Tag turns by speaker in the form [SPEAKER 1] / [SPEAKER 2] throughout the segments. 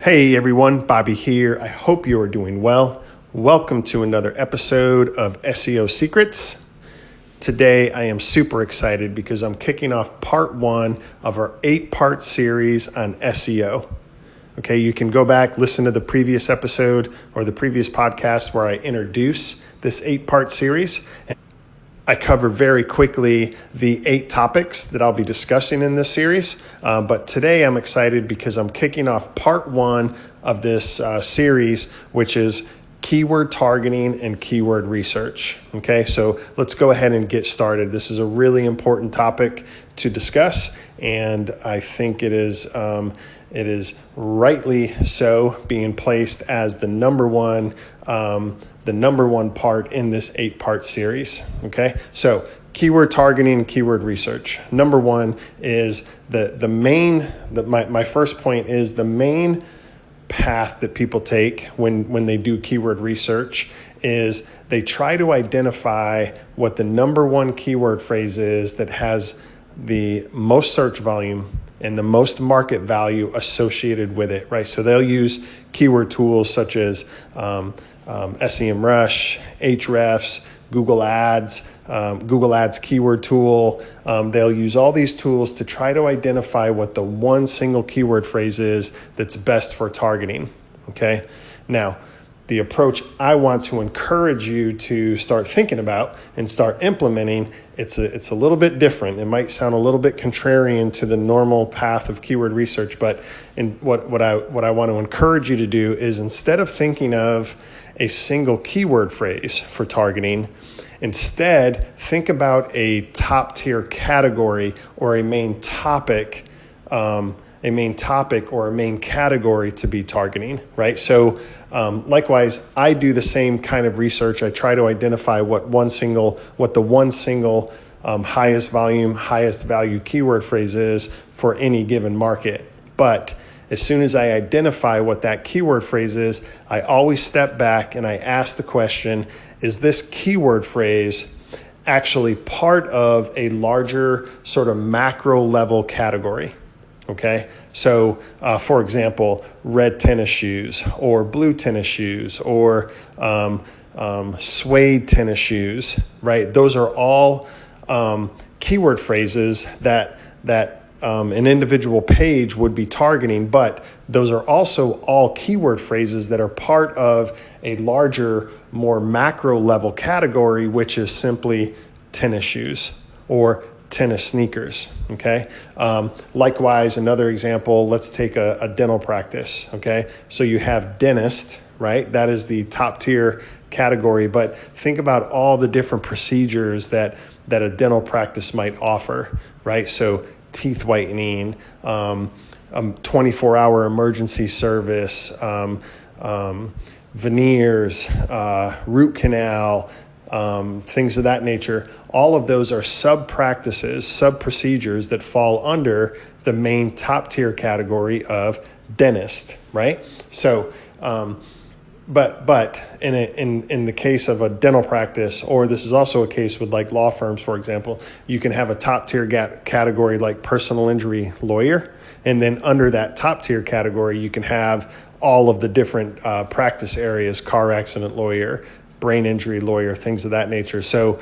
[SPEAKER 1] Hey everyone, Bobby here. I hope you are doing well. Welcome to another episode of SEO Secrets. Today I am super excited because I'm kicking off part 1 of our 8-part series on SEO. Okay, you can go back, listen to the previous episode or the previous podcast where I introduce this 8-part series. I cover very quickly the 8 topics that I'll be discussing in this series. But today I'm excited because I'm kicking off part 1 of this series, which is keyword targeting and keyword research. Okay, so let's go ahead and get started. This is a really important topic to discuss, and I think it is rightly so being placed as the number one part in this 8-part series. Okay, so keyword targeting and keyword research. Number 1 is my first point is the main path that people take when they do keyword research is they try to identify what the number 1 keyword phrase is that has the most search volume and the most market value associated with it, right? So they'll use keyword tools such as SEMrush, Ahrefs, Google Ads keyword tool. They'll use all these tools to try to identify what the one single keyword phrase is that's best for targeting, okay? Now, the approach I want to encourage you to start thinking about and start implementing, it's a little bit different. It might sound a little bit contrarian to the normal path of keyword research, but what I want to encourage you to do is, instead of thinking of a single keyword phrase for targeting, instead think about a top tier category or a main topic or a main category to be targeting, right? So likewise, I do the same kind of research. I try to identify what the one single highest volume, highest value keyword phrase is for any given market. But as soon as I identify what that keyword phrase is, I always step back and I ask the question, is this keyword phrase actually part of a larger sort of macro level category? Okay, so for example, red tennis shoes or blue tennis shoes or suede tennis shoes, right? Those are all keyword phrases that an individual page would be targeting, but those are also all keyword phrases that are part of a larger, more macro level category, which is simply tennis shoes or tennis sneakers, okay? Likewise, another example, let's take a dental practice, okay? So you have dentist, right? That is the top tier category, but think about all the different procedures that a dental practice might offer, right? So teeth whitening, 24-hour emergency service, veneers, root canal, things of that nature. All of those are sub-practices, sub-procedures that fall under the main top-tier category of dentist, right? So, but in the case of a dental practice, or this is also a case with like law firms, for example, you can have a top-tier category like personal injury lawyer, and then under that top-tier category, you can have all of the different practice areas: car accident lawyer, brain injury lawyer, things of that nature. So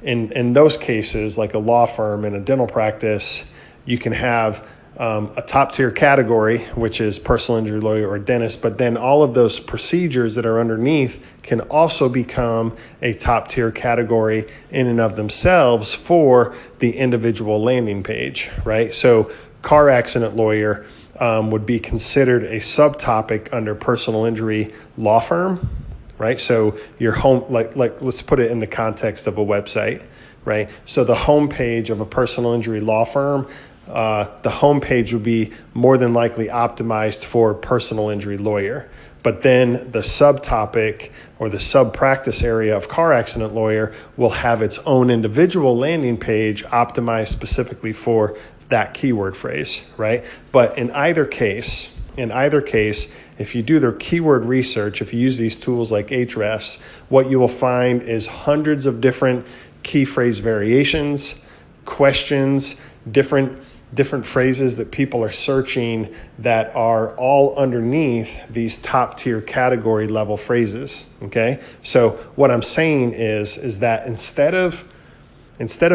[SPEAKER 1] in those cases, like a law firm and a dental practice, you can have a top tier category, which is personal injury lawyer or dentist, but then all of those procedures that are underneath can also become a top tier category in and of themselves for the individual landing page, right? So car accident lawyer would be considered a subtopic under personal injury law firm, right? So your home, like let's put it in the context of a website, right? So the homepage of a personal injury law firm, the homepage would be more than likely optimized for personal injury lawyer. But then the subtopic or the sub-practice area of car accident lawyer will have its own individual landing page optimized specifically for that keyword phrase, right? But in either case, if you do the keyword research, if you use these tools like Ahrefs, what you will find is hundreds of different key phrase variations, questions, different different phrases that people are searching that are all underneath these top tier category level phrases. Okay. So what I'm saying is that instead of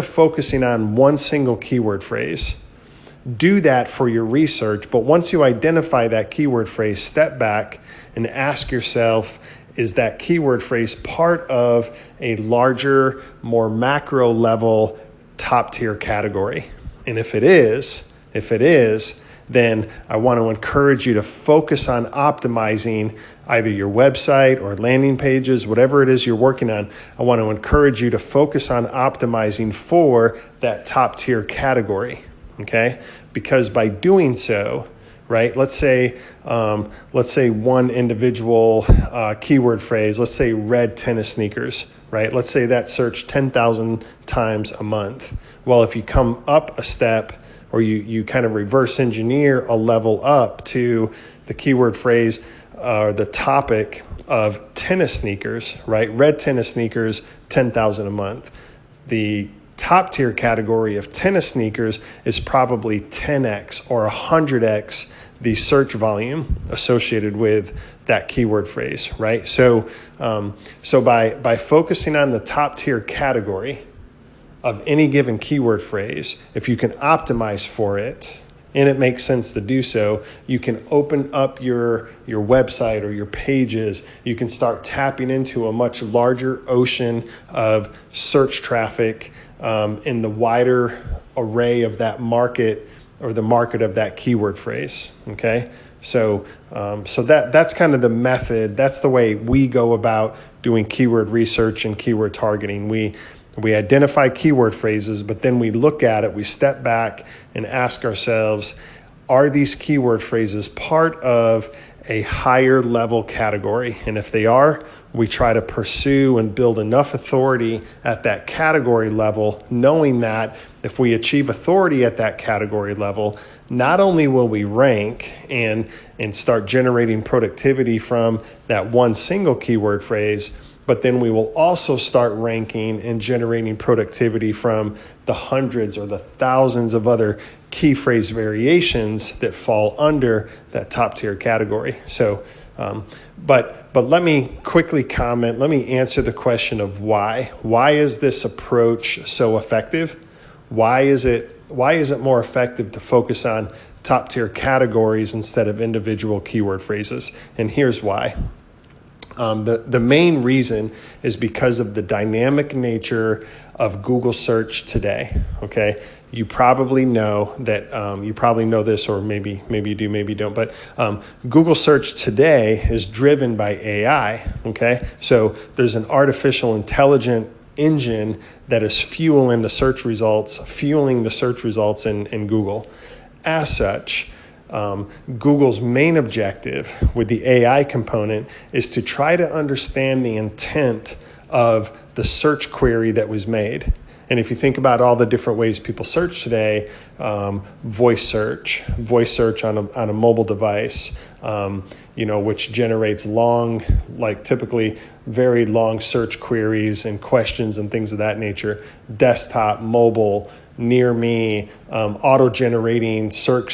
[SPEAKER 1] focusing on one single keyword phrase, do that for your research. But once you identify that keyword phrase, step back and ask yourself, is that keyword phrase part of a larger, more macro level top tier category? And if it is, then I want to encourage you to focus on optimizing either your website or landing pages, whatever it is you're working on. I want to encourage you to focus on optimizing for that top tier category, okay? Because by doing so, right, let's say one individual keyword phrase, let's say red tennis sneakers, right? Let's say that searched 10,000 times a month. Well, if you come up a step, or you kind of reverse engineer a level up to the keyword phrase or the topic of tennis sneakers, right? Red tennis sneakers, 10,000 a month. The top tier category of tennis sneakers is probably 10x or 100x the search volume associated with that keyword phrase, right? So by focusing on the top tier category of any given keyword phrase, if you can optimize for it, and it makes sense to do so, you can open up your website or your pages. You can start tapping into a much larger ocean of search traffic in the wider array of that market or the market of that keyword phrase. Okay, so that's kind of the method. That's the way we go about doing keyword research and keyword targeting. We identify keyword phrases, but then we look at it, we step back and ask ourselves, are these keyword phrases part of a higher level category? And if they are, we try to pursue and build enough authority at that category level, knowing that if we achieve authority at that category level, not only will we rank and start generating productivity from that one single keyword phrase, but then we will also start ranking and generating productivity from the hundreds or the thousands of other key phrase variations that fall under that top tier category. So, but let me quickly comment. Let me answer the question of why. Why is this approach so effective? Why is it more effective to focus on top tier categories instead of individual keyword phrases? And here's why. The main reason is because of the dynamic nature of Google search today. Okay, you probably know that. You probably know this, or maybe you do, maybe you don't. But Google search today is driven by AI. Okay, so there's an artificial intelligent engine that is fueling the search results in Google. As such, Google's main objective with the AI component is to try to understand the intent of the search query that was made. And if you think about all the different ways people search today, voice search on a mobile device, which generates long, like typically very long search queries and questions and things of that nature, desktop, mobile, near me, auto-generating search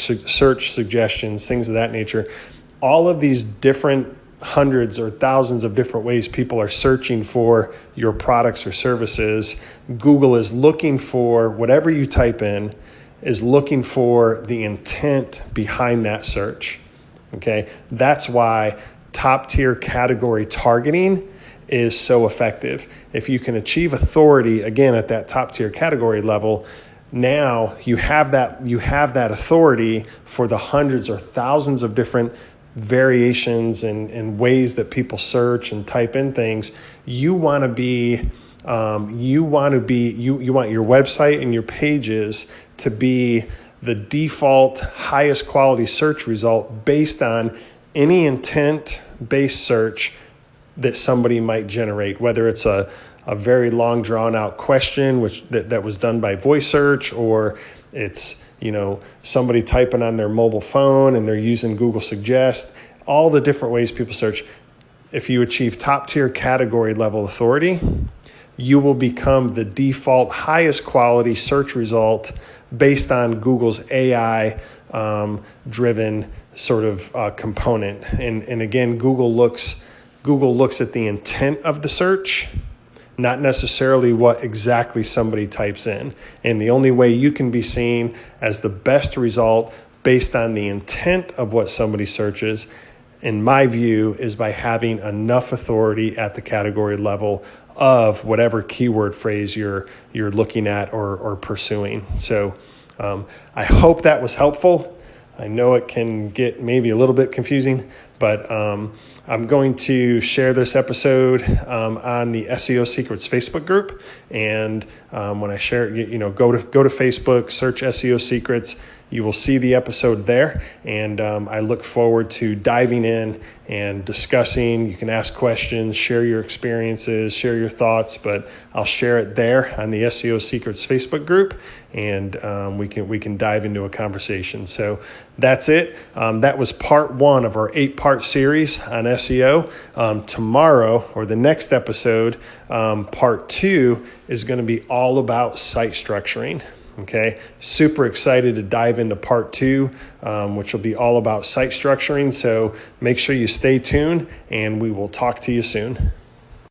[SPEAKER 1] suggestions, things of that nature. All of these different hundreds or thousands of different ways people are searching for your products or services. Google is looking for, whatever you type in, is looking for the intent behind that search. Okay, that's why top tier category targeting is so effective. If you can achieve authority, again, at that top tier category level, now you have that authority for the hundreds or thousands of different variations and ways that people search and type in things. You want your website and your pages to be the default highest quality search result based on any intent-based search that somebody might generate, whether it's a very long drawn out question that was done by voice search, or it's somebody typing on their mobile phone and they're using Google Suggest. All the different ways people search. If you achieve top tier category level authority, you will become the default highest quality search result based on Google's AI driven sort of component. And again, Google looks at the intent of the search, not necessarily what exactly somebody types in. And the only way you can be seen as the best result based on the intent of what somebody searches, in my view, is by having enough authority at the category level of whatever keyword phrase you're looking at or pursuing. So I hope that was helpful. I know it can get maybe a little bit confusing, but I'm going to share this episode on the SEO Secrets Facebook group. And when I share it, go to Facebook, search SEO Secrets. You will see the episode there. And I look forward to diving in and discussing. You can ask questions, share your experiences, share your thoughts, but I'll share it there on the SEO Secrets Facebook group. And we can dive into a conversation. So that's it. That was part 1 of our 8-part series on SEO. Tomorrow, or the next episode, part 2 is going to be all about site structuring. Okay, super excited to dive into part 2, which will be all about site structuring. So make sure you stay tuned, and we will talk to you soon.